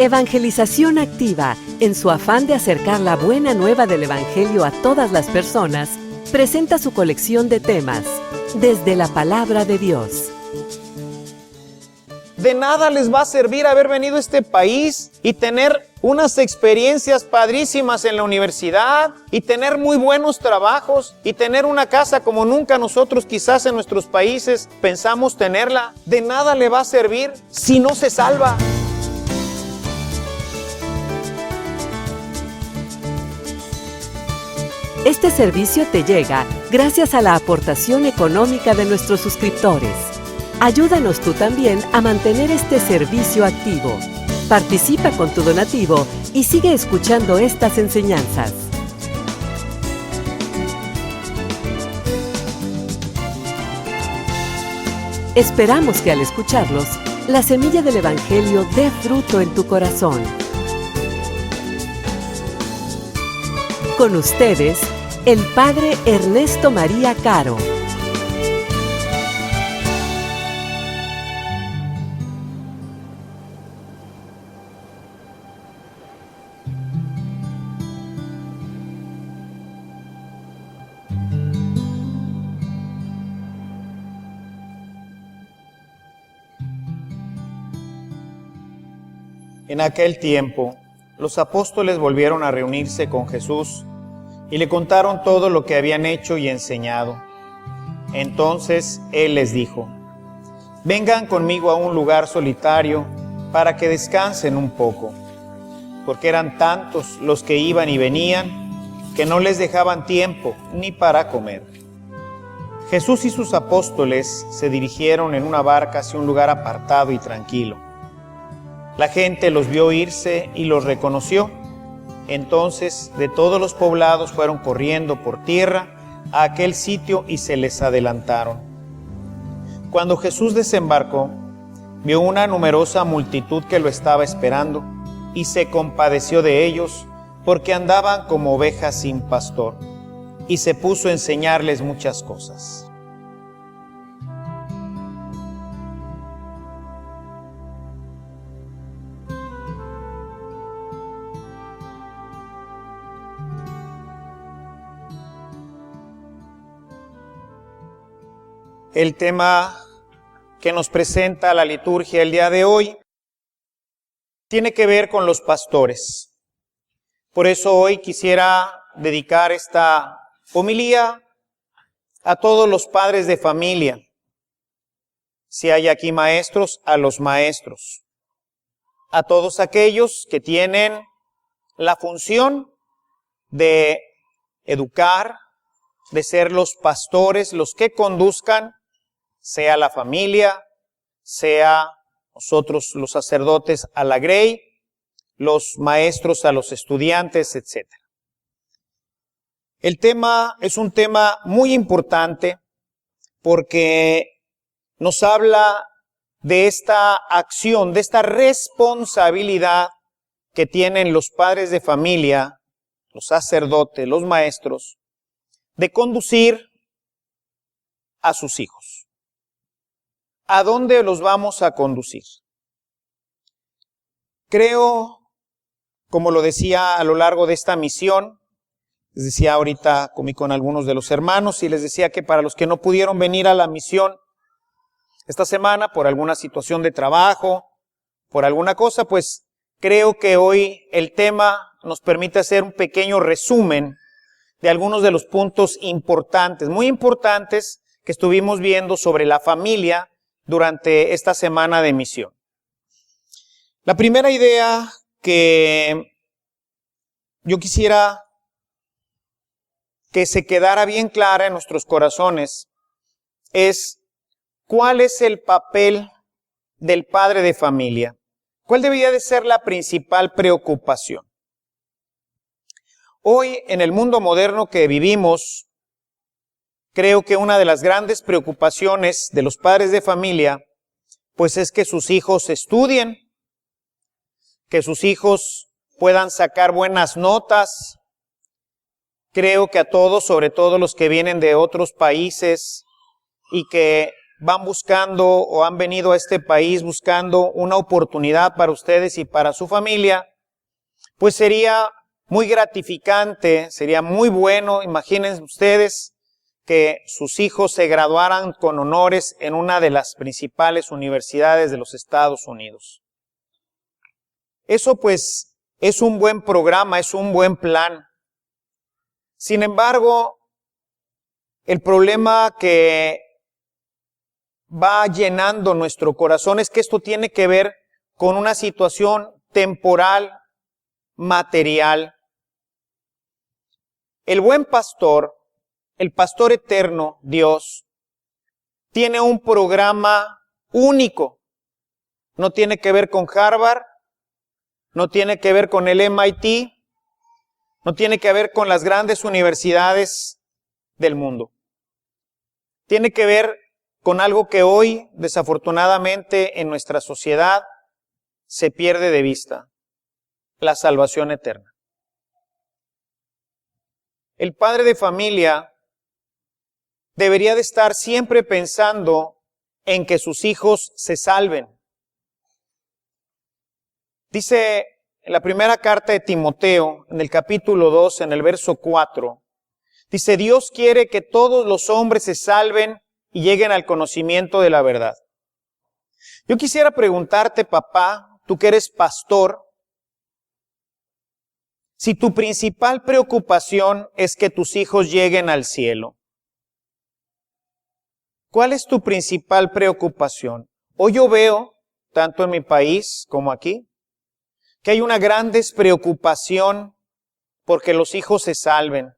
Evangelización Activa, en su afán de acercar la buena nueva del Evangelio a todas las personas, presenta su colección de temas, desde la Palabra de Dios. De nada les va a servir haber venido a este país y tener unas experiencias padrísimas en la universidad y tener muy buenos trabajos y tener una casa como nunca nosotros quizás en nuestros países pensamos tenerla. De nada le va a servir si no se salva. Este servicio te llega gracias a la aportación económica de nuestros suscriptores. Ayúdanos tú también a mantener este servicio activo. Participa con tu donativo y sigue escuchando estas enseñanzas. Esperamos que al escucharlos, la semilla del Evangelio dé fruto en tu corazón. Con ustedes, el Padre Ernesto María Caro. En aquel tiempo, los apóstoles volvieron a reunirse con Jesús y le contaron todo lo que habían hecho y enseñado. Entonces Él les dijo: vengan conmigo a un lugar solitario para que descansen un poco, porque eran tantos los que iban y venían que no les dejaban tiempo ni para comer. Jesús y sus apóstoles se dirigieron en una barca hacia un lugar apartado y tranquilo. La gente los vio irse y los reconoció. Entonces, de todos los poblados fueron corriendo por tierra a aquel sitio y se les adelantaron. Cuando Jesús desembarcó, vio una numerosa multitud que lo estaba esperando y se compadeció de ellos porque andaban como ovejas sin pastor, y se puso a enseñarles muchas cosas. El tema que nos presenta la liturgia el día de hoy tiene que ver con los pastores. Por eso hoy quisiera dedicar esta homilía a todos los padres de familia. Si hay aquí maestros, a los maestros. A todos aquellos que tienen la función de educar, de ser los pastores, los que conduzcan, sea la familia, sea nosotros los sacerdotes a la grey, los maestros a los estudiantes, etc. El tema es un tema muy importante porque nos habla de esta acción, de esta responsabilidad que tienen los padres de familia, los sacerdotes, los maestros, de conducir a sus hijos. ¿A dónde los vamos a conducir? Creo, como lo decía a lo largo de esta misión, les decía ahorita, comí con algunos de los hermanos y les decía que para los que no pudieron venir a la misión esta semana por alguna situación de trabajo, por alguna cosa, pues creo que hoy el tema nos permite hacer un pequeño resumen de algunos de los puntos importantes, muy importantes, que estuvimos viendo sobre la familia durante esta semana de misión. La primera idea que yo quisiera que se quedara bien clara en nuestros corazones es cuál es el papel del padre de familia. ¿Cuál debería de ser la principal preocupación? Hoy, en el mundo moderno que vivimos, creo que una de las grandes preocupaciones de los padres de familia, pues es que sus hijos estudien, que sus hijos puedan sacar buenas notas. Creo que a todos, sobre todo los que vienen de otros países y que van buscando o han venido a este país buscando una oportunidad para ustedes y para su familia, pues sería muy gratificante, sería muy bueno, imaginen ustedes, que sus hijos se graduaran con honores en una de las principales universidades de los Estados Unidos. Eso pues es un buen programa, es un buen plan. Sin embargo, el problema que va llenando nuestro corazón es que esto tiene que ver con una situación temporal, material. El buen pastor, el pastor eterno, Dios, tiene un programa único. No tiene que ver con Harvard, no tiene que ver con el MIT, no tiene que ver con las grandes universidades del mundo. Tiene que ver con algo que hoy, desafortunadamente, en nuestra sociedad se pierde de vista: la salvación eterna. El padre de familia debería de estar siempre pensando en que sus hijos se salven. Dice en la primera carta de Timoteo, en el capítulo 2, en el verso 4, dice: Dios quiere que todos los hombres se salven y lleguen al conocimiento de la verdad. Yo quisiera preguntarte, papá, tú que eres pastor, si tu principal preocupación es que tus hijos lleguen al cielo. ¿Cuál es tu principal preocupación? Hoy yo veo, tanto en mi país como aquí, que hay una gran despreocupación porque los hijos se salven.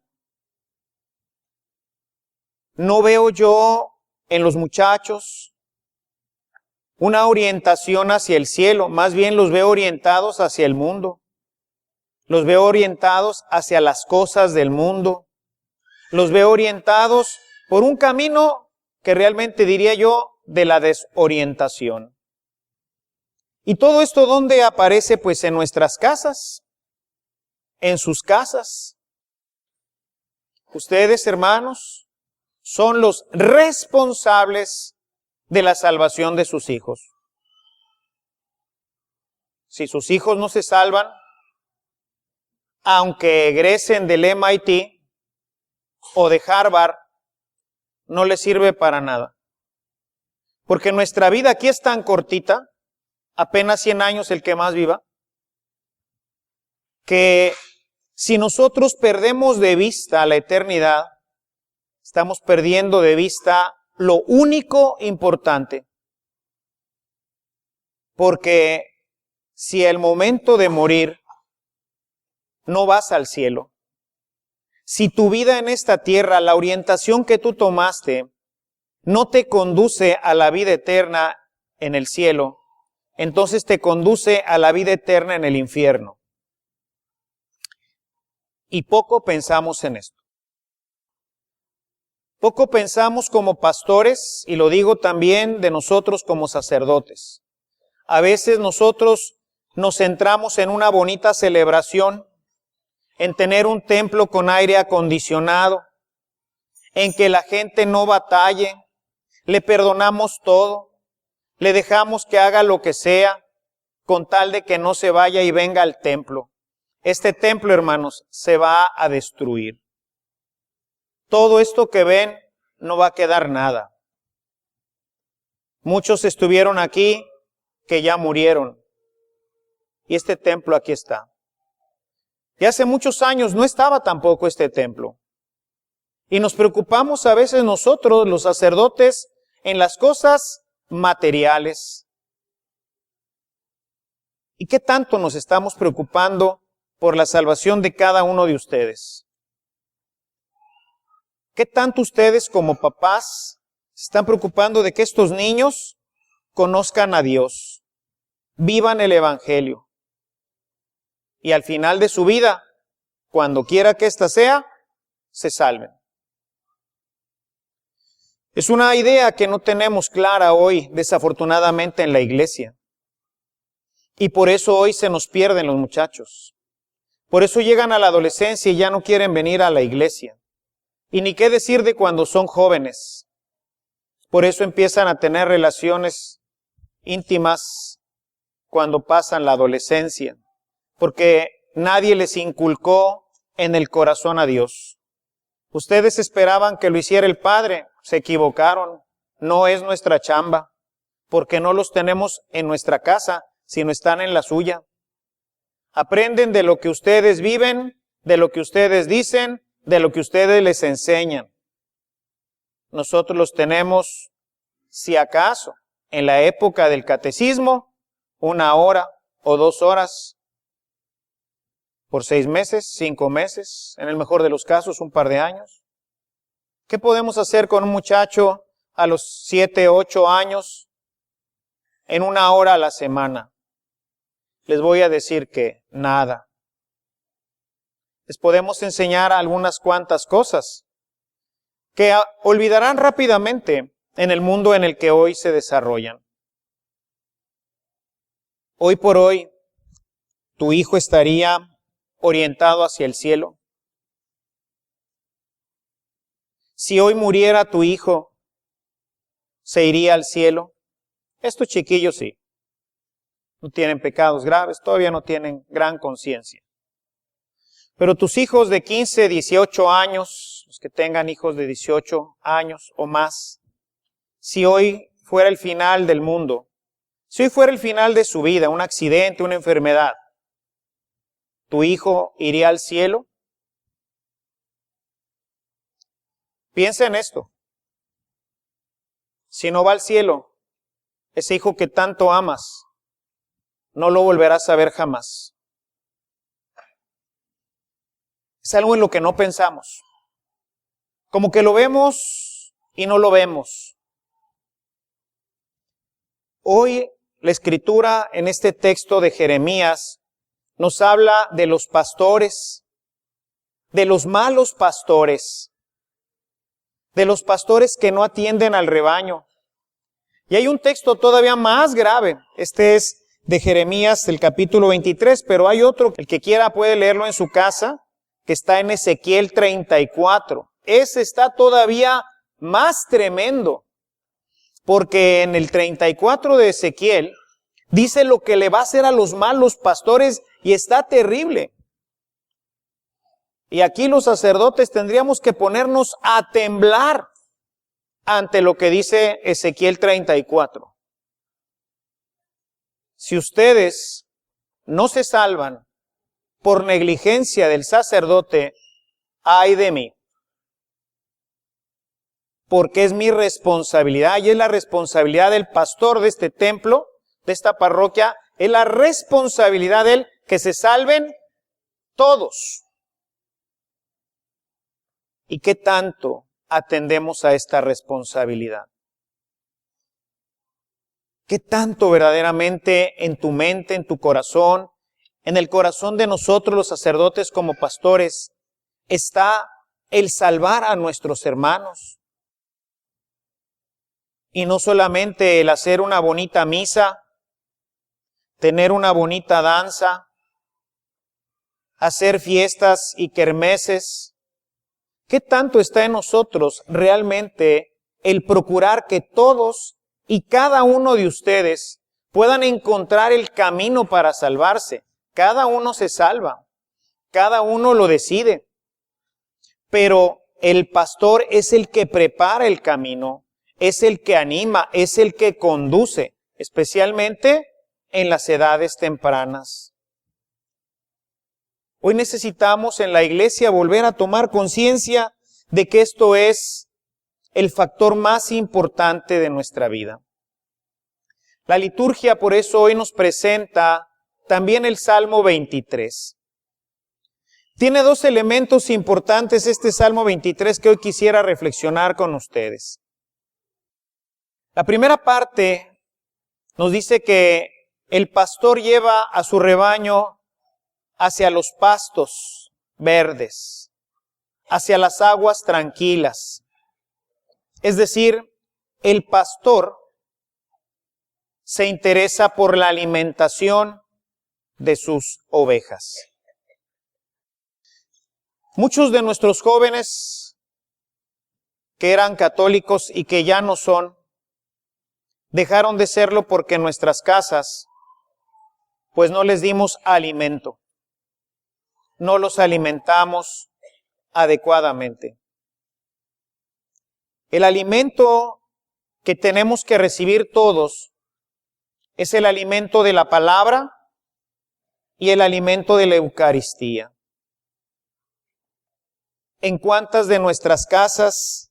No veo yo en los muchachos una orientación hacia el cielo, más bien los veo orientados hacia el mundo. Los veo orientados hacia las cosas del mundo. Los veo orientados por un camino que realmente diría yo de la desorientación. ¿Y todo esto dónde aparece? Pues en nuestras casas, en sus casas. Ustedes, hermanos, son los responsables de la salvación de sus hijos. Si sus hijos no se salvan, aunque egresen del MIT o de Harvard, no les sirve para nada. Porque nuestra vida aquí es tan cortita, apenas 100 años el que más viva, que si nosotros perdemos de vista la eternidad, estamos perdiendo de vista lo único importante. Porque si el momento de morir no vas al cielo, si tu vida en esta tierra, la orientación que tú tomaste, no te conduce a la vida eterna en el cielo, entonces te conduce a la vida eterna en el infierno. Y poco pensamos en esto. Poco pensamos como pastores, y lo digo también de nosotros como sacerdotes. A veces nosotros nos centramos en una bonita celebración, en tener un templo con aire acondicionado, en que la gente no batalle, le perdonamos todo, le dejamos que haga lo que sea, con tal de que no se vaya y venga al templo. Este templo, hermanos, se va a destruir. Todo esto que ven no va a quedar nada. Muchos estuvieron aquí que ya murieron. Y este templo aquí está. Y hace muchos años no estaba tampoco este templo. Y nos preocupamos a veces nosotros, los sacerdotes, en las cosas materiales. ¿Y qué tanto nos estamos preocupando por la salvación de cada uno de ustedes? ¿Qué tanto ustedes como papás se están preocupando de que estos niños conozcan a Dios, vivan el Evangelio? Y al final de su vida, cuando quiera que ésta sea, se salven. Es una idea que no tenemos clara hoy, desafortunadamente, en la iglesia. Y por eso hoy se nos pierden los muchachos. Por eso llegan a la adolescencia y ya no quieren venir a la iglesia. Y ni qué decir de cuando son jóvenes. Por eso empiezan a tener relaciones íntimas cuando pasan la adolescencia, porque nadie les inculcó en el corazón a Dios. Ustedes esperaban que lo hiciera el Padre, se equivocaron, no es nuestra chamba, porque no los tenemos en nuestra casa, sino están en la suya. Aprenden de lo que ustedes viven, de lo que ustedes dicen, de lo que ustedes les enseñan. Nosotros los tenemos, si acaso, en la época del catecismo, 1 hora o 2 horas, por 6 meses, 5 meses, en el mejor de los casos, un par de años. ¿Qué podemos hacer con un muchacho a los 7, 8 años en 1 hora a la semana? Les voy a decir que nada. Les podemos enseñar algunas cuantas cosas que olvidarán rápidamente en el mundo en el que hoy se desarrollan. Hoy por hoy, tu hijo estaría orientado hacia el cielo. Si hoy muriera tu hijo, ¿se iría al cielo? Estos chiquillos sí. No tienen pecados graves, todavía no tienen gran conciencia. Pero tus hijos de 15, 18 años, los que tengan hijos de 18 años o más, si hoy fuera el final del mundo, si hoy fuera el final de su vida, un accidente, una enfermedad, ¿tu hijo iría al cielo? Piensa en esto. Si no va al cielo, ese hijo que tanto amas, no lo volverás a ver jamás. Es algo en lo que no pensamos. Como que lo vemos y no lo vemos. Hoy la Escritura en este texto de Jeremías nos habla de los pastores, de los malos pastores, de los pastores que no atienden al rebaño. Y hay un texto todavía más grave. Este es de Jeremías, el capítulo 23, pero hay otro, el que quiera puede leerlo en su casa, que está en Ezequiel 34. Ese está todavía más tremendo, porque en el 34 de Ezequiel dice lo que le va a hacer a los malos pastores y está terrible. Y aquí los sacerdotes tendríamos que ponernos a temblar ante lo que dice Ezequiel 34. Si ustedes no se salvan por negligencia del sacerdote, ay de mí. Porque es mi responsabilidad y es la responsabilidad del pastor de este templo, de esta parroquia, es la responsabilidad de él que se salven todos. ¿Y qué tanto atendemos a esta responsabilidad? ¿Qué tanto verdaderamente en tu mente, en tu corazón, en el corazón de nosotros los sacerdotes como pastores, está el salvar a nuestros hermanos? Y no solamente el hacer una bonita misa, tener una bonita danza, hacer fiestas y kermeses. ¿Qué tanto está en nosotros realmente el procurar que todos y cada uno de ustedes puedan encontrar el camino para salvarse? Cada uno se salva, cada uno lo decide, pero el pastor es el que prepara el camino, es el que anima, es el que conduce, especialmente en las edades tempranas. Hoy necesitamos en la iglesia volver a tomar conciencia de que esto es el factor más importante de nuestra vida. La liturgia por eso hoy nos presenta también el Salmo 23. Tiene 2 elementos importantes este Salmo 23 que hoy quisiera reflexionar con ustedes. La primera parte nos dice que el pastor lleva a su rebaño hacia los pastos verdes, hacia las aguas tranquilas. Es decir, el pastor se interesa por la alimentación de sus ovejas. Muchos de nuestros jóvenes que eran católicos y que ya no son, dejaron de serlo porque en nuestras casas, pues no les dimos alimento. No los alimentamos adecuadamente. El alimento que tenemos que recibir todos es el alimento de la palabra y el alimento de la Eucaristía. ¿En cuántas de nuestras casas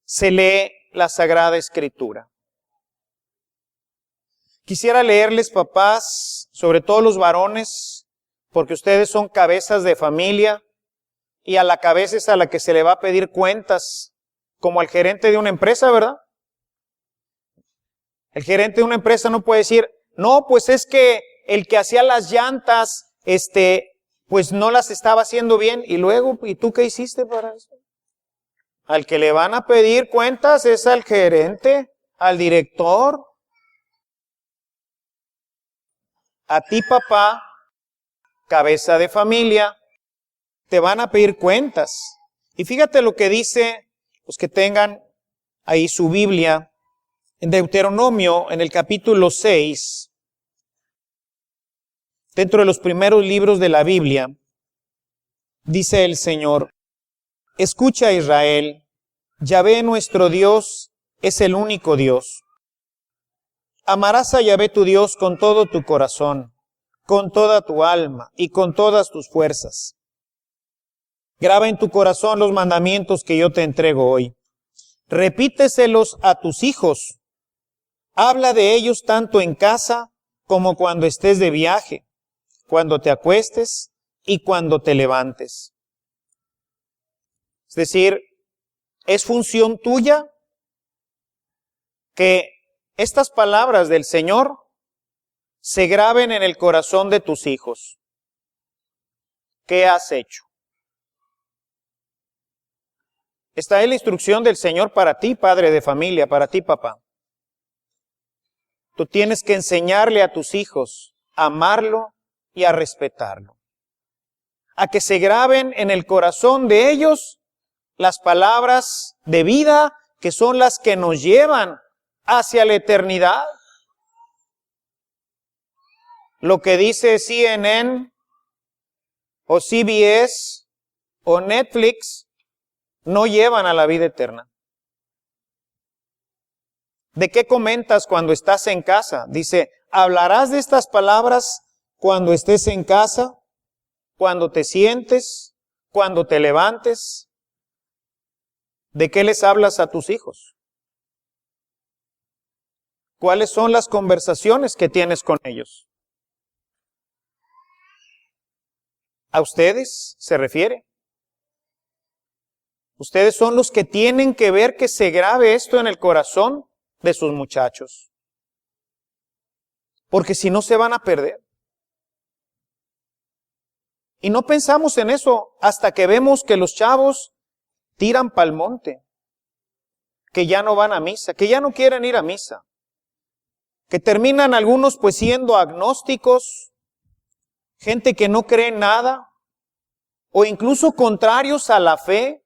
se lee la Sagrada Escritura? Quisiera leerles, papás, sobre todo los varones, porque ustedes son cabezas de familia y a la cabeza es a la que se le va a pedir cuentas, como al gerente de una empresa, ¿verdad? El gerente de una empresa no puede decir, no, pues es que el que hacía las llantas, pues no las estaba haciendo bien. Y luego, ¿y tú qué hiciste para eso? Al que le van a pedir cuentas es al gerente, al director. A ti, papá, cabeza de familia, te van a pedir cuentas. Y fíjate lo que dice, los que tengan ahí su Biblia, en Deuteronomio, en el capítulo 6, dentro de los primeros libros de la Biblia, dice el Señor, escucha Israel, Yahvé nuestro Dios es el único Dios. Amarás a Yahvé tu Dios con todo tu corazón, con toda tu alma y con todas tus fuerzas. Graba en tu corazón los mandamientos que yo te entrego hoy. Repíteselos a tus hijos. Habla de ellos tanto en casa como cuando estés de viaje, cuando te acuestes y cuando te levantes. Es decir, es función tuya que estas palabras del Señor se graben en el corazón de tus hijos. ¿Qué has hecho? Esta es la instrucción del Señor para ti, padre de familia, para ti, papá. Tú tienes que enseñarle a tus hijos a amarlo y a respetarlo. A que se graben en el corazón de ellos las palabras de vida que son las que nos llevan hacia la eternidad. Lo que dice CNN o CBS o Netflix no llevan a la vida eterna. ¿De qué comentas cuando estás en casa? Dice, ¿hablarás de estas palabras cuando estés en casa? ¿Cuando te sientes? ¿Cuando te levantes? ¿De qué les hablas a tus hijos? ¿Cuáles son las conversaciones que tienes con ellos? ¿A ustedes se refiere? Ustedes son los que tienen que ver que se grabe esto en el corazón de sus muchachos. Porque si no se van a perder. Y no pensamos en eso hasta que vemos que los chavos tiran pa'l monte. Que ya no van a misa, que ya no quieren ir a misa. Que terminan algunos pues siendo agnósticos, gente que no cree en nada, o incluso contrarios a la fe,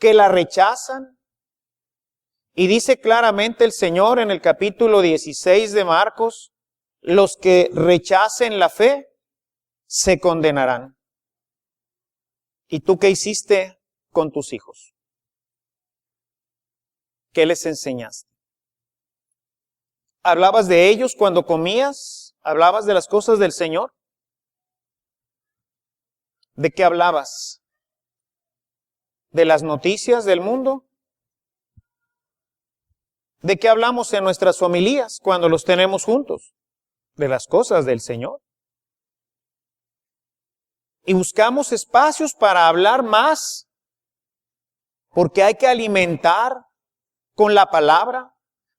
que la rechazan. Y dice claramente el Señor en el capítulo 16 de Marcos, los que rechacen la fe se condenarán. ¿Y tú qué hiciste con tus hijos? ¿Qué les enseñaste? ¿Hablabas de ellos cuando comías? ¿Hablabas de las cosas del Señor? ¿De qué hablabas? ¿De las noticias del mundo? ¿De qué hablamos en nuestras homilías cuando los tenemos juntos? De las cosas del Señor. Y buscamos espacios para hablar más, porque hay que alimentar con la palabra,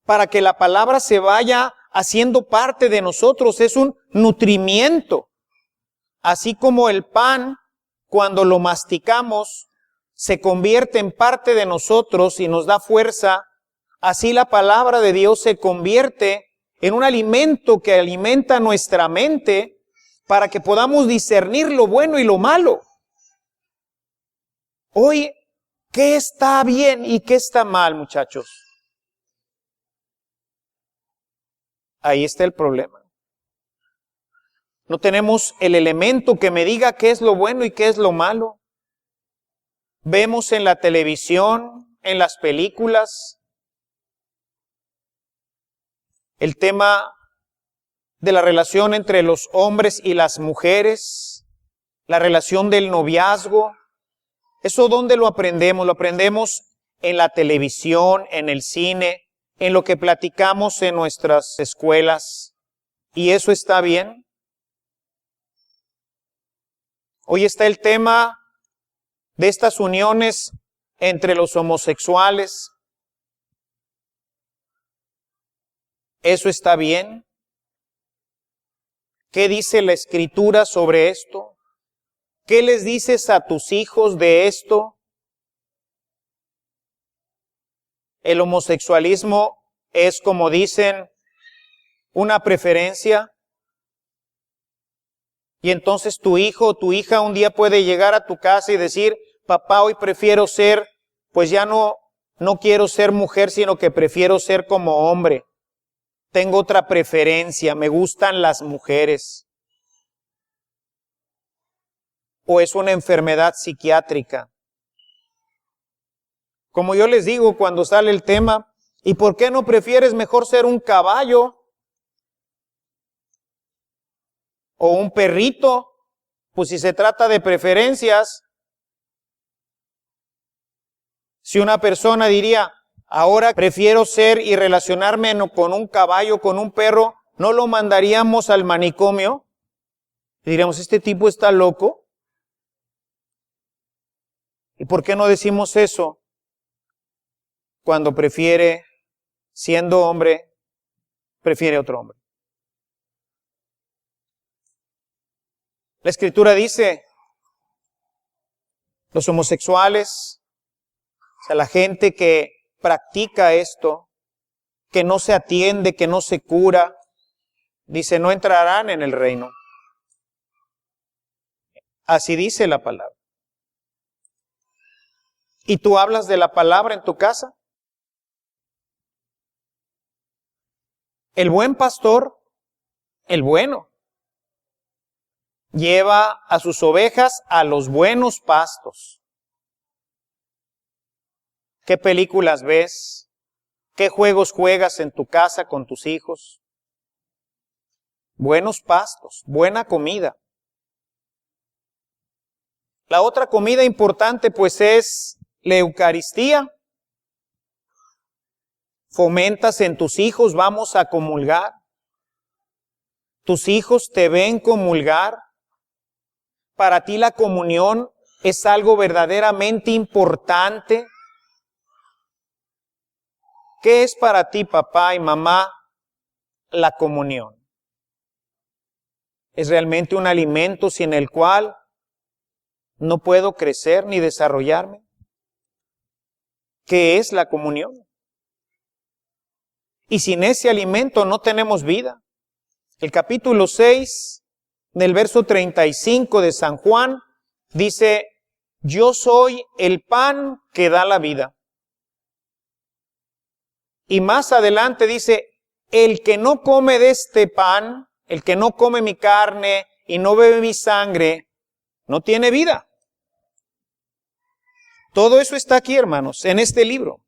para que la palabra se vaya haciendo parte de nosotros. Es un nutrimiento. Así como el pan, cuando lo masticamos, se convierte en parte de nosotros y nos da fuerza, así la palabra de Dios se convierte en un alimento que alimenta nuestra mente para que podamos discernir lo bueno y lo malo. Hoy, ¿qué está bien y qué está mal, muchachos? Ahí está el problema. No tenemos el elemento que me diga qué es lo bueno y qué es lo malo. Vemos en la televisión, en las películas, el tema de la relación entre los hombres y las mujeres, la relación del noviazgo. ¿Eso dónde lo aprendemos? Lo aprendemos en la televisión, en el cine, en lo que platicamos en nuestras escuelas. ¿Y eso está bien? Hoy está el tema de estas uniones entre los homosexuales. ¿Eso está bien? ¿Qué dice la Escritura sobre esto? ¿Qué les dices a tus hijos de esto? El homosexualismo es, como dicen, una preferencia. Y entonces tu hijo o tu hija un día puede llegar a tu casa y decir, papá, hoy prefiero ser, pues ya no quiero ser mujer, sino que prefiero ser como hombre. Tengo otra preferencia, me gustan las mujeres. O es una enfermedad psiquiátrica. Como yo les digo cuando sale el tema, ¿y por qué no prefieres mejor ser un caballo? O un perrito, pues si se trata de preferencias. Si una persona diría, ahora prefiero ser y relacionarme con un caballo, con un perro, ¿no lo mandaríamos al manicomio? Y diríamos, ¿este tipo está loco? ¿Y por qué no decimos eso cuando prefiere, siendo hombre, prefiere otro hombre? La Escritura dice, los homosexuales, o sea, la gente que practica esto, que no se atiende, que no se cura, dice, no entrarán en el reino. Así dice la palabra. ¿Y tú hablas de la palabra en tu casa? El buen pastor, el bueno, lleva a sus ovejas a los buenos pastos. ¿Qué películas ves? ¿Qué juegos juegas en tu casa con tus hijos? Buenos pastos, buena comida. La otra comida importante pues es la Eucaristía. Fomentas en tus hijos, vamos a comulgar. Tus hijos te ven comulgar. Para ti la comunión es algo verdaderamente importante. ¿Qué es para ti, papá y mamá, la comunión? Es realmente un alimento sin el cual no puedo crecer ni desarrollarme. ¿Qué es la comunión? Y sin ese alimento no tenemos vida. El capítulo 6, del verso 35 de San Juan, dice, yo soy el pan que da la vida. Y más adelante dice, el que no come de este pan, el que no come mi carne y no bebe mi sangre, no tiene vida. Todo eso está aquí, hermanos, en este libro.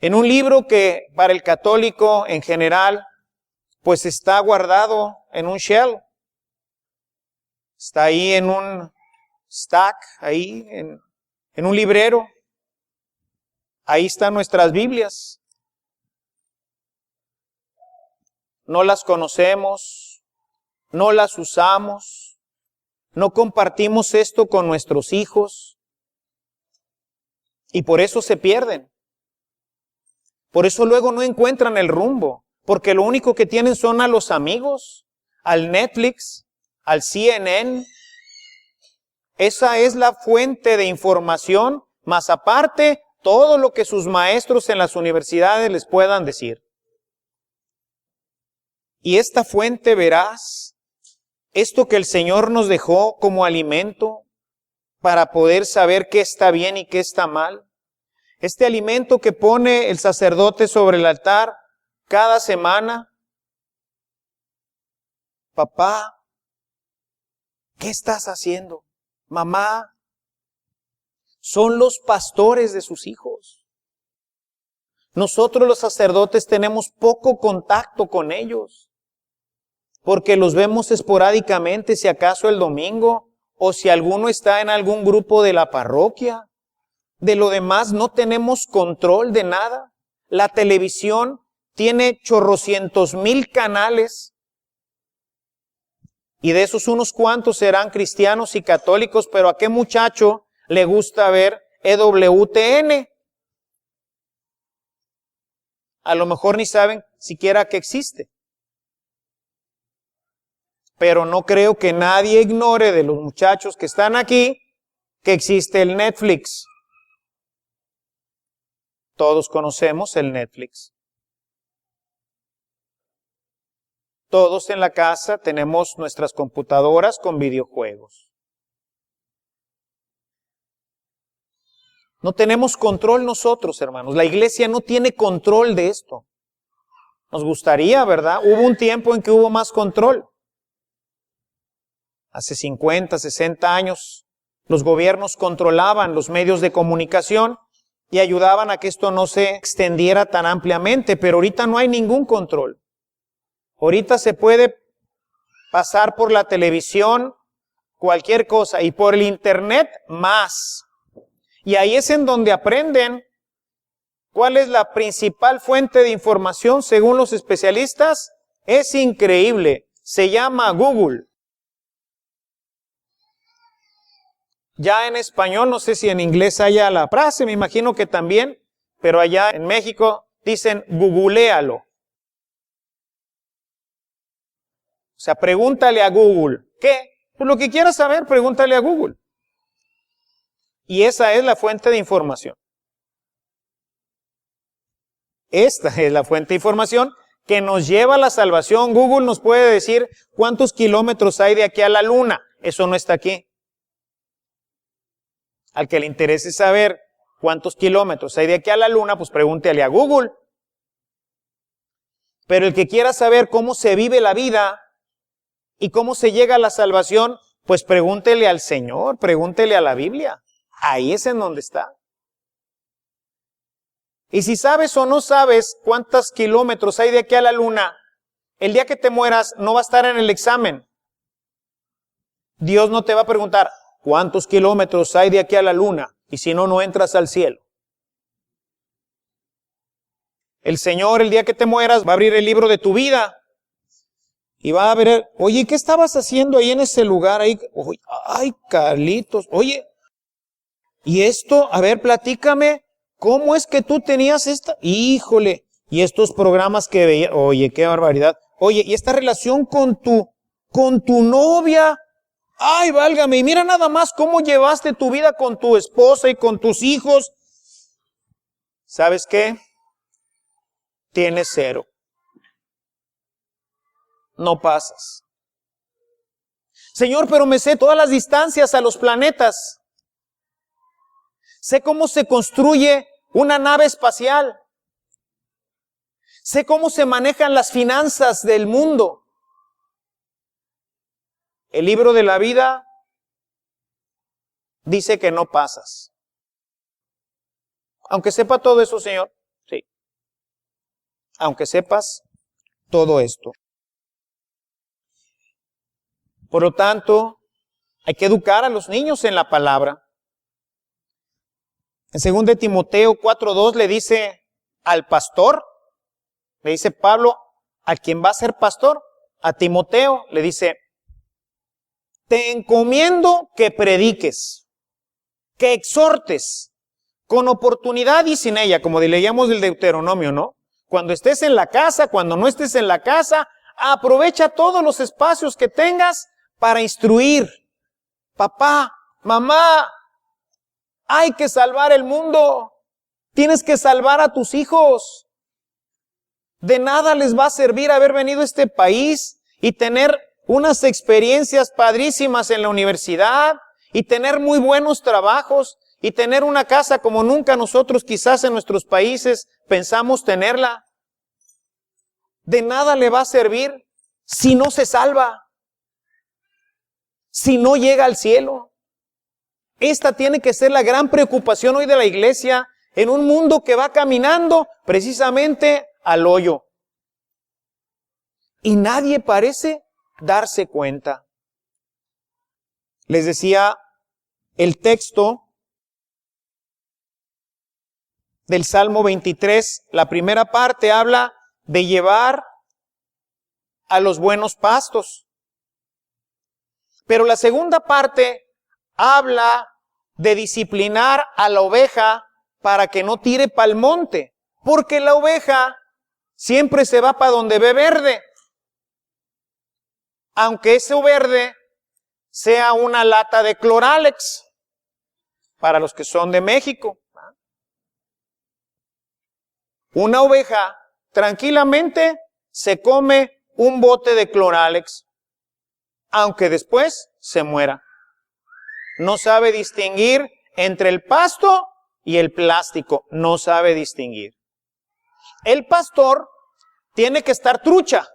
En un libro que para el católico en general, pues está guardado en un shell. Está ahí en un stack, ahí en un librero. Ahí están nuestras Biblias. No las conocemos, no las usamos, no compartimos esto con nuestros hijos y por eso se pierden. Por eso luego no encuentran el rumbo, porque lo único que tienen son a los amigos, al Netflix, al CNN. Esa es la fuente de información, más aparte todo lo que sus maestros en las universidades les puedan decir. Y esta fuente veraz, esto que el Señor nos dejó como alimento para poder saber qué está bien y qué está mal, este alimento que pone el sacerdote sobre el altar, cada semana, papá, ¿qué estás haciendo? Mamá, son los pastores de sus hijos. Nosotros los sacerdotes tenemos poco contacto con ellos, porque los vemos esporádicamente, si acaso el domingo, o si alguno está en algún grupo de la parroquia. De lo demás no tenemos control de nada. La televisión tiene chorrocientos mil canales, y de esos unos cuantos serán cristianos y católicos, pero ¿a qué muchacho le gusta ver EWTN? A lo mejor ni saben siquiera que existe. Pero no creo que nadie ignore de los muchachos que están aquí que existe el Netflix. Todos conocemos el Netflix. Todos en la casa tenemos nuestras computadoras con videojuegos. No tenemos control nosotros, hermanos. La iglesia no tiene control de esto. Nos gustaría, ¿verdad? Hubo un tiempo en que hubo más control. Hace 50, 60 años, los gobiernos controlaban los medios de comunicación y ayudaban a que esto no se extendiera tan ampliamente, pero ahorita no hay ningún control. Ahorita se puede pasar por la televisión cualquier cosa y por el internet más. Y ahí es en donde aprenden cuál es la principal fuente de información según los especialistas. Es increíble. Se llama Google. Ya en español, no sé si en inglés haya la frase, me imagino que también, pero allá en México dicen googlealo. O sea, pregúntale a Google. ¿Qué? Pues lo que quieras saber, pregúntale a Google. Y esa es la fuente de información. Esta es la fuente de información que nos lleva a la salvación. Google nos puede decir cuántos kilómetros hay de aquí a la luna. Eso no está aquí. Al que le interese saber cuántos kilómetros hay de aquí a la luna, pues pregúntele a Google. Pero el que quiera saber cómo se vive la vida y cómo se llega a la salvación, pues pregúntele al Señor, pregúntele a la Biblia. Ahí es en donde está. Y si sabes o no sabes cuántos kilómetros hay de aquí a la luna, el día que te mueras no va a estar en el examen. Dios no te va a preguntar, ¿cuántos kilómetros hay de aquí a la luna? Y si no, no entras al cielo. El Señor, el día que te mueras, va a abrir el libro de tu vida. Y va a ver, oye, ¿qué estabas haciendo ahí en ese lugar? Ahí? Ay, Carlitos, oye, ¿y esto? A ver, platícame, ¿cómo es que tú tenías esta? Híjole, y estos programas que veía, oye, qué barbaridad. Oye, ¿y esta relación con tu novia? Ay, válgame, y mira nada más cómo llevaste tu vida con tu esposa y con tus hijos. ¿Sabes qué? Tienes 0. No pasas. Señor, pero me sé todas las distancias a los planetas. Sé cómo se construye una nave espacial. Sé cómo se manejan las finanzas del mundo. El libro de la vida dice que no pasas. Aunque sepa todo eso, Señor, sí. Aunque sepas todo esto. Por lo tanto, hay que educar a los niños en la palabra. En 2 Timoteo 4:2 le dice al pastor, le dice Pablo, a quien va a ser pastor, a Timoteo, le dice, te encomiendo que prediques, que exhortes, con oportunidad y sin ella, como leíamos del Deuteronomio, ¿no? Cuando estés en la casa, cuando no estés en la casa, aprovecha todos los espacios que tengas para instruir. Papá, mamá, hay que salvar el mundo. Tienes que salvar a tus hijos. De nada les va a servir haber venido a este país y tener unas experiencias padrísimas en la universidad y tener muy buenos trabajos y tener una casa como nunca nosotros quizás en nuestros países pensamos tenerla. de nada le va a servir si no se salva, si no llega al cielo. Esta tiene que ser la gran preocupación hoy de la iglesia en un mundo que va caminando precisamente al hoyo. Y nadie parece darse cuenta. Les decía, el texto del Salmo 23, la primera parte habla de llevar a los buenos pastos. Pero la segunda parte habla de disciplinar a la oveja para que no tire pa'l monte, porque la oveja siempre se va para donde ve verde, aunque ese verde sea una lata de Cloralex, para los que son de México. Una oveja tranquilamente se come un bote de Cloralex, aunque después se muera. No sabe distinguir entre el pasto y el plástico, no sabe distinguir. El pastor tiene que estar trucha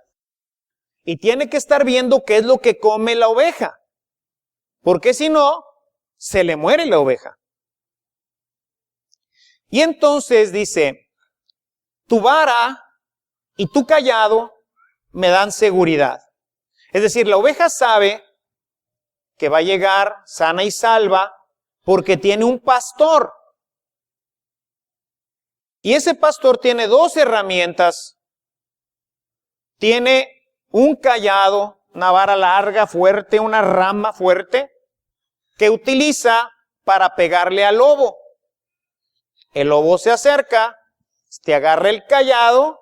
y tiene que estar viendo qué es lo que come la oveja, porque si no, se le muere la oveja. Y entonces dice, tu vara y tu cayado me dan seguridad. Es decir, la oveja sabe que va a llegar sana y salva porque tiene un pastor. Y ese pastor tiene dos herramientas. Tiene un cayado, una vara larga, fuerte, una rama fuerte, que utiliza para pegarle al lobo. El lobo se acerca, te agarra el cayado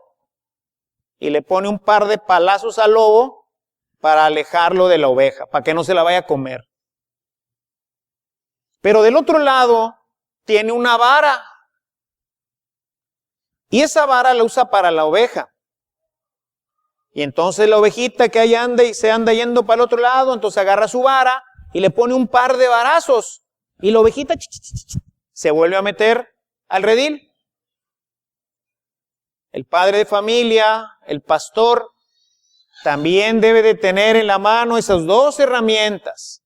y le pone un par de palazos al lobo para alejarlo de la oveja, para que no se la vaya a comer. Pero del otro lado tiene una vara. Y esa vara la usa para la oveja. Y entonces la ovejita que ahí anda y se anda yendo para el otro lado, entonces agarra su vara y le pone un par de varazos. Y la ovejita se vuelve a meter al redil. El padre de familia, el pastor, también debe de tener en la mano esas dos herramientas.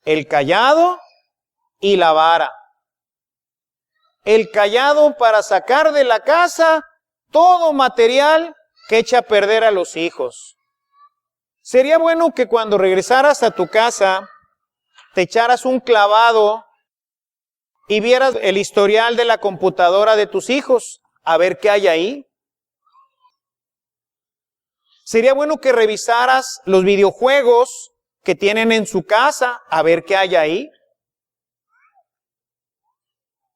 El cayado y la vara. El cayado para sacar de la casa todo material que echa a perder a los hijos. Sería bueno que cuando regresaras a tu casa te echaras un clavado y vieras el historial de la computadora de tus hijos, a ver qué hay ahí. Sería bueno que revisaras los videojuegos que tienen en su casa, a ver qué hay ahí.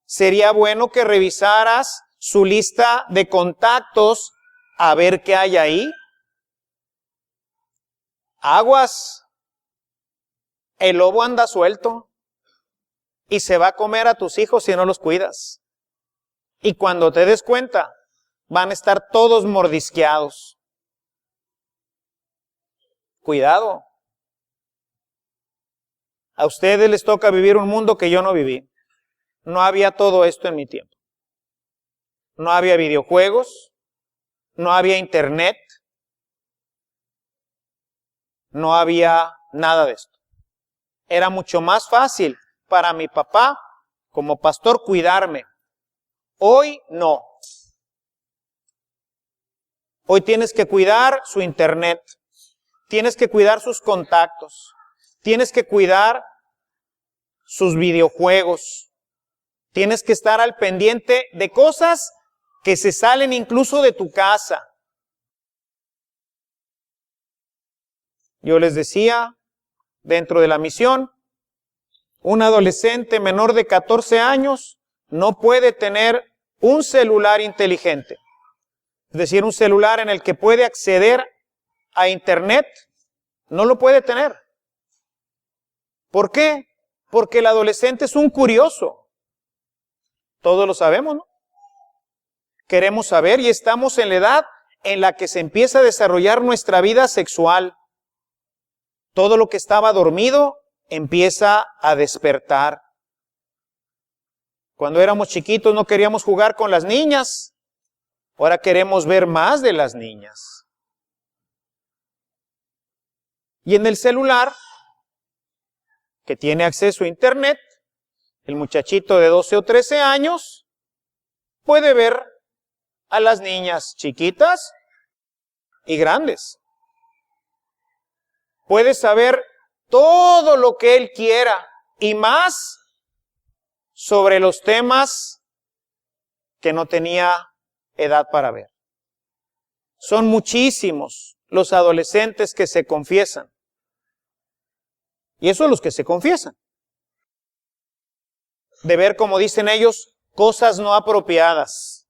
Sería bueno que revisaras su lista de contactos, a ver qué hay ahí. Aguas, el lobo anda suelto y se va a comer a tus hijos si no los cuidas. Y cuando te des cuenta, van a estar todos mordisqueados. Cuidado. A ustedes les toca vivir un mundo que yo no viví. No había todo esto en mi tiempo. No había videojuegos, no había internet, no había nada de esto. Era mucho más fácil para mi papá, como pastor, cuidarme. Hoy no. Hoy tienes que cuidar su internet, tienes que cuidar sus contactos, tienes que cuidar sus videojuegos, tienes que estar al pendiente de cosas que se salen incluso de tu casa. Yo les decía, dentro de la misión, un adolescente menor de 14 años no puede tener un celular inteligente. Es decir, un celular en el que puede acceder a internet, no lo puede tener. ¿Por qué? Porque el adolescente es un curioso. Todos lo sabemos, ¿no? Queremos saber y estamos en la edad en la que se empieza a desarrollar nuestra vida sexual. Todo lo que estaba dormido empieza a despertar. Cuando éramos chiquitos no queríamos jugar con las niñas. Ahora queremos ver más de las niñas. Y en el celular, que tiene acceso a internet, el muchachito de 12 o 13 años puede ver a las niñas chiquitas y grandes. Puede saber todo lo que él quiera y más sobre los temas que no tenía edad para ver. Son muchísimos los adolescentes que se confiesan. Y eso los que se confiesan. De ver, como dicen ellos, cosas no apropiadas.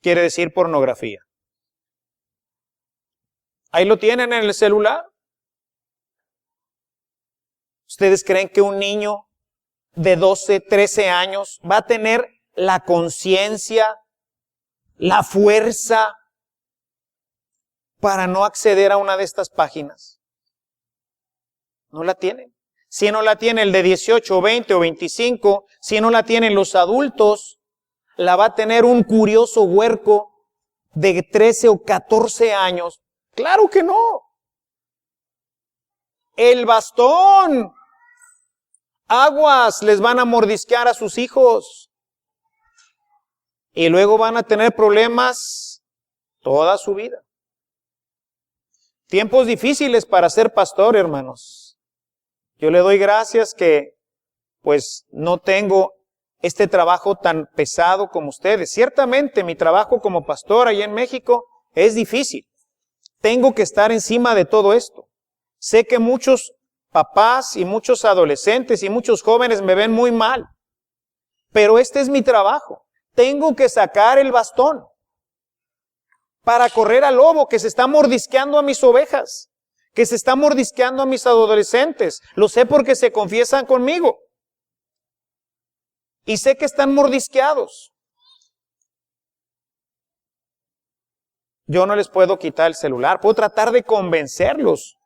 Quiere decir pornografía. Ahí lo tienen en el celular. ¿Ustedes creen que un niño de 12, 13 años va a tener la conciencia, la fuerza para no acceder a una de estas páginas? No la tienen. Si no la tiene el de 18, 20 o 25, si no la tienen los adultos, la va a tener un curioso huerco de 13 o 14 años. ¡Claro que no! El bastón. Aguas les van a mordisquear a sus hijos. Y luego van a tener problemas toda su vida. Tiempos difíciles para ser pastor, hermanos. Yo le doy gracias que pues no tengo este trabajo tan pesado como ustedes. Ciertamente mi trabajo como pastor allá en México es difícil. Tengo que estar encima de todo esto. Sé que muchos papás y muchos adolescentes y muchos jóvenes me ven muy mal. Pero este es mi trabajo. Tengo que sacar el bastón para correr al lobo que se está mordisqueando a mis ovejas, que se está mordisqueando a mis adolescentes. Lo sé porque se confiesan conmigo. Y sé que están mordisqueados. Yo no les puedo quitar el celular. Puedo tratar de convencerlos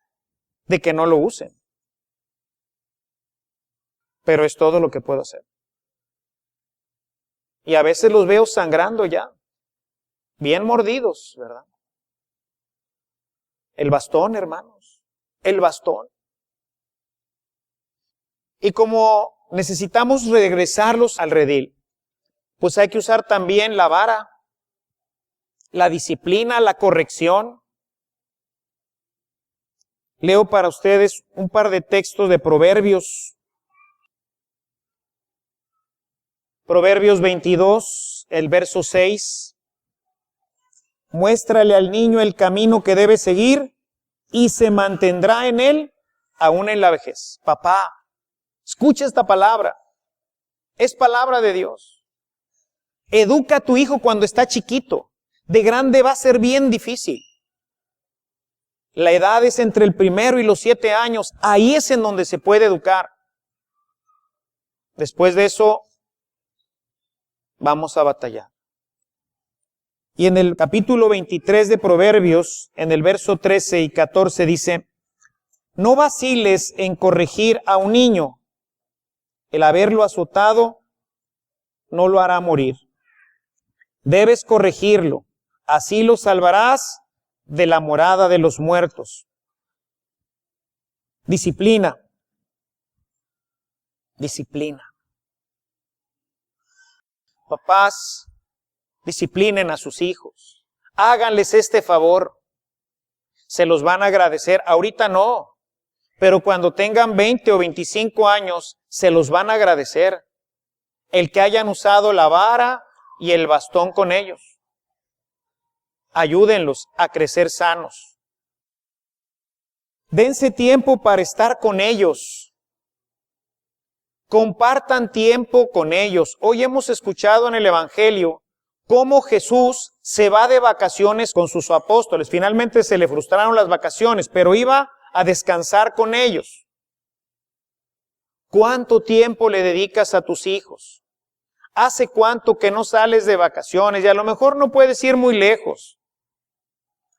de que no lo usen. Pero es todo lo que puedo hacer. Y a veces los veo sangrando ya. Bien mordidos, ¿verdad? El bastón, hermanos. El bastón. Y como necesitamos regresarlos al redil, pues hay que usar también la vara, la disciplina, la corrección. Leo para ustedes un par de textos de Proverbios. Proverbios 22, el verso 6. Muéstrale al niño el camino que debe seguir y se mantendrá en él aún en la vejez. Papá, escucha esta palabra. Es palabra de Dios. Educa a tu hijo cuando está chiquito. De grande va a ser bien difícil. La edad es entre el 1 y los 7 años. Ahí es en donde se puede educar. Después de eso, vamos a batallar. Y en el capítulo 23 de Proverbios, en el verso 13 y 14 dice, no vaciles en corregir a un niño. El haberlo azotado no lo hará morir. Debes corregirlo. Así lo salvarás de la morada de los muertos. Disciplina. Disciplina. Papás, disciplinen a sus hijos. Háganles este favor. Se los van a agradecer. Ahorita no. Pero cuando tengan 20 o 25 años, se los van a agradecer. El que hayan usado la vara y el bastón con ellos. Ayúdenlos a crecer sanos. Dense tiempo para estar con ellos. Compartan tiempo con ellos. Hoy hemos escuchado en el Evangelio cómo Jesús se va de vacaciones con sus apóstoles. Finalmente se le frustraron las vacaciones, pero iba a descansar con ellos. ¿Cuánto tiempo le dedicas a tus hijos? ¿Hace cuánto que no sales de vacaciones? Y a lo mejor no puedes ir muy lejos.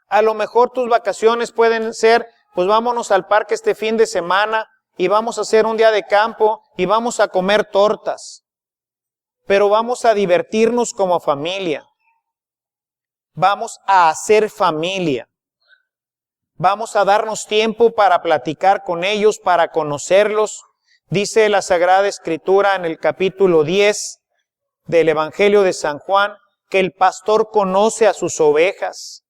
A lo mejor tus vacaciones pueden ser, pues vámonos al parque este fin de semana y vamos a hacer un día de campo y vamos a comer tortas. Pero vamos a divertirnos como familia. vamos a hacer familia. Vamos a darnos tiempo para platicar con ellos, para conocerlos. Dice la Sagrada Escritura en el capítulo 10 del Evangelio de San Juan, que el pastor conoce a sus ovejas.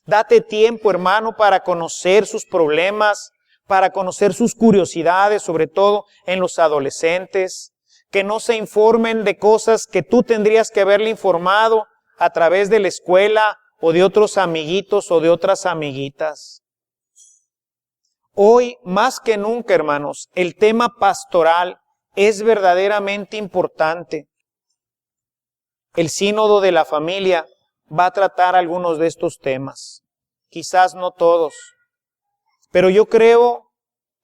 Date tiempo, hermano, para conocer sus problemas, para conocer sus curiosidades, sobre todo en los adolescentes, que no se informen de cosas que tú tendrías que haberle informado a través de la escuela o de otros amiguitos o de otras amiguitas. Hoy, más que nunca, hermanos, el tema pastoral es verdaderamente importante. El sínodo de la familia va a tratar algunos de estos temas, quizás no todos, pero yo creo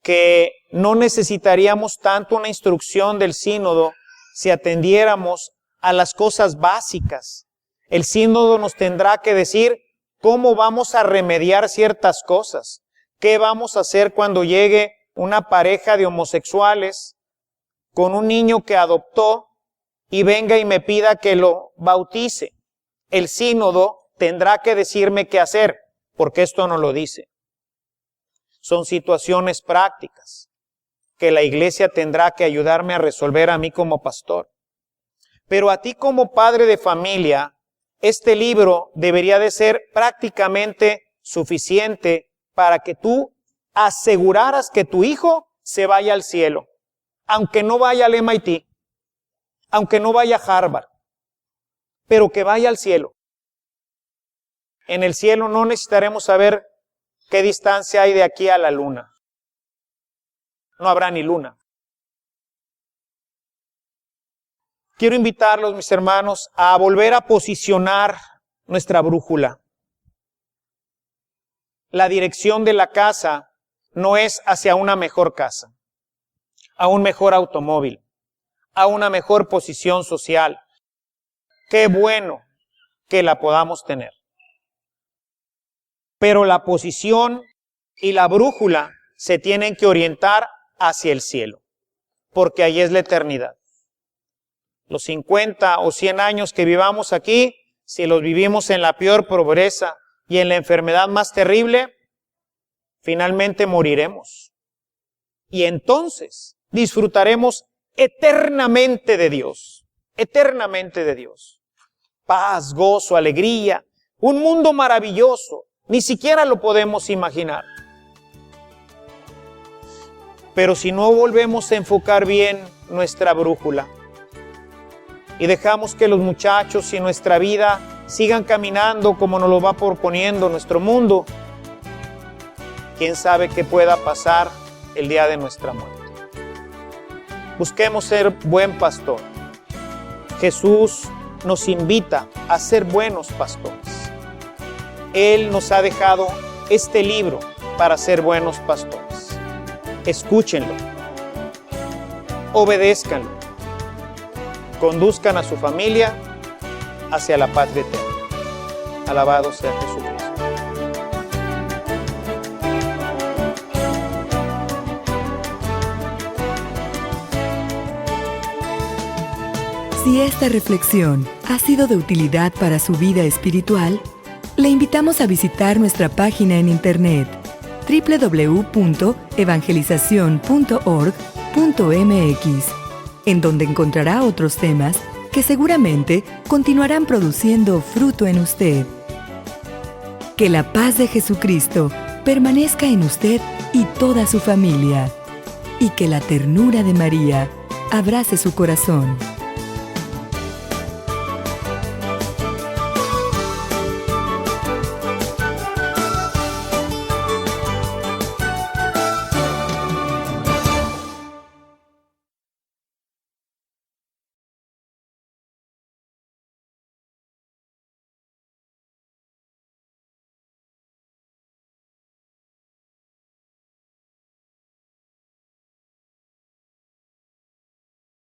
que no necesitaríamos tanto una instrucción del sínodo si atendiéramos a las cosas básicas. El sínodo nos tendrá que decir cómo vamos a remediar ciertas cosas, qué vamos a hacer cuando llegue una pareja de homosexuales con un niño que adoptó y venga y me pida que lo bautice. El sínodo tendrá que decirme qué hacer, porque esto no lo dice. Son situaciones prácticas que la iglesia tendrá que ayudarme a resolver a mí como pastor. Pero a ti como padre de familia, este libro debería de ser prácticamente suficiente para que tú aseguraras que tu hijo se vaya al cielo, aunque no vaya al MIT, aunque no vaya a Harvard, pero que vaya al cielo. En el cielo no necesitaremos saber qué distancia hay de aquí a la luna. No habrá ni luna. Quiero invitarlos, mis hermanos, a volver a posicionar nuestra brújula. La dirección de la casa no es hacia una mejor casa, a un mejor automóvil, a una mejor posición social. Qué bueno que la podamos tener. Pero la posición y la brújula se tienen que orientar hacia el cielo, porque ahí es la eternidad. Los 50 o 100 años que vivamos aquí, si los vivimos en la peor pobreza y en la enfermedad más terrible, finalmente moriremos. Y entonces disfrutaremos eternamente de Dios, eternamente de Dios. Paz, gozo, alegría, un mundo maravilloso, ni siquiera lo podemos imaginar. Pero si no volvemos a enfocar bien nuestra brújula y dejamos que los muchachos y nuestra vida sigan caminando como nos lo va proponiendo nuestro mundo, quién sabe qué pueda pasar el día de nuestra muerte. Busquemos ser buen pastor. Jesús nos invita a ser buenos pastores. Él nos ha dejado este libro para ser buenos pastores. Escúchenlo, obedézcanlo, conduzcan a su familia hacia la patria eterna. Alabado sea Jesucristo. Si esta reflexión ha sido de utilidad para su vida espiritual, le invitamos a visitar nuestra página en internet www.evangelizacion.org.mx, en donde encontrará otros temas que seguramente continuarán produciendo fruto en usted. Que la paz de Jesucristo permanezca en usted y toda su familia, y que la ternura de María abrace su corazón.